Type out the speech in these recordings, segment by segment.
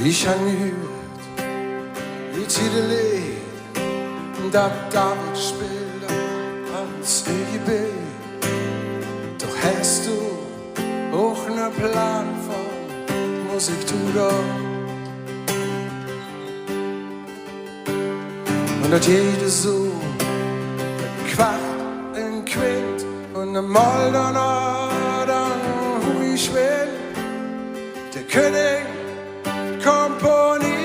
Ich han nyt i titellied, da David spiller hans EGB. Doch hast du auch ne Plan von Musik, du da? Und dat jede so ein Quart, ein Quint und ein Moll dann wo ich will. Der König komponierte.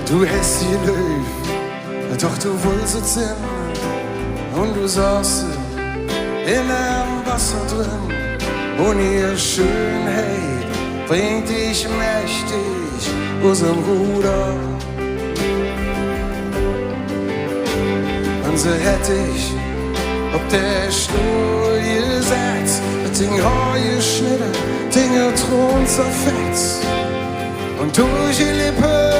Du hast die Löw, doch du wolltest es hin. Und du saßt in einem Wasser drin. Und ihr Schönheit bringt dich mächtig aus dem Ruder. Und so hätte ich ob der Stuhl gesetzt, das Ding Haar geschnitten, Dinge Thron zerfetzt. Und durch die Lippe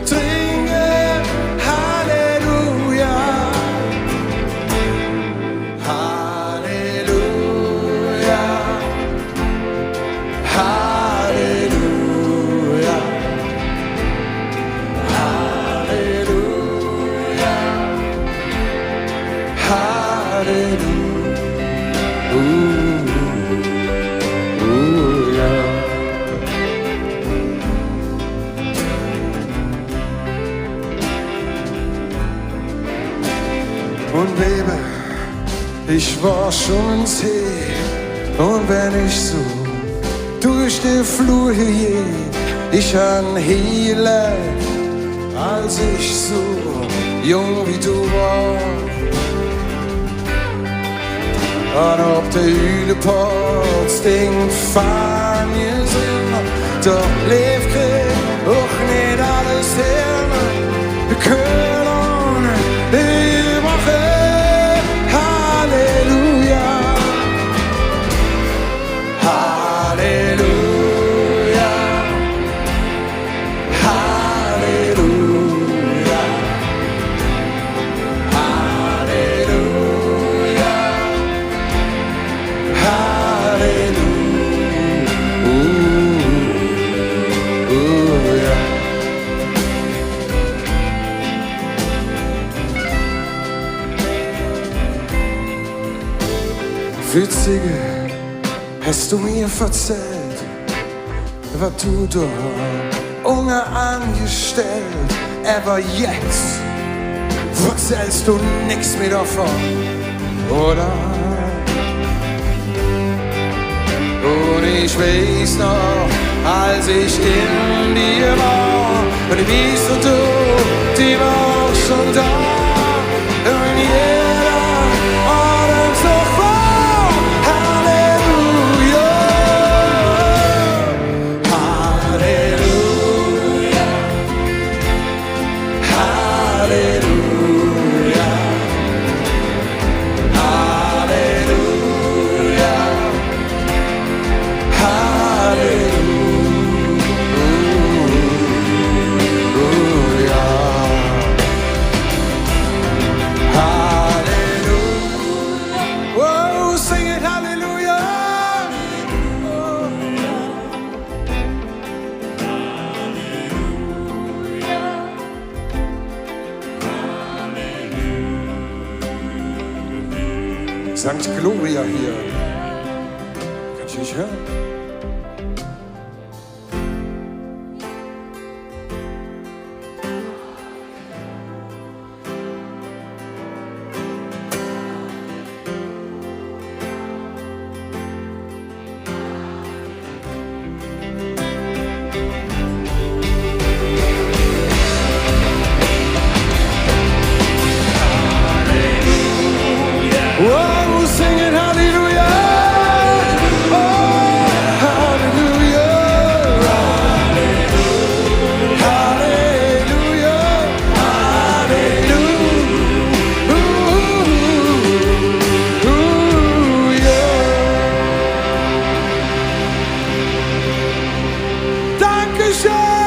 trinke Halleluja, Halleluja, Halleluja, Halleluja, Halleluja. Und Baby, ich war schon ein See. Und wenn ich so durch die Flur hier geh, ich an Hele, als ich so jung wie du war. Und ob der Hühlepotz den fahren gesehen, doch lebt krieg auch nicht alles hin. Wir können die Woche. Halleluja, Halleluja, Halleluja, Halleluja, Halleluja. Witzige, hast du mir erzählt, was du da Unge angestellt, aber jetzt erzählst du nix mehr davon, oder? Und ich weiß noch, als ich in dir war, und ich weiß und du, die war schon da, und jeder Abend noch war. Sankt Gloria hier. Kann ich nicht hören? Whoa, singing hallelujah. Oh. Fischer!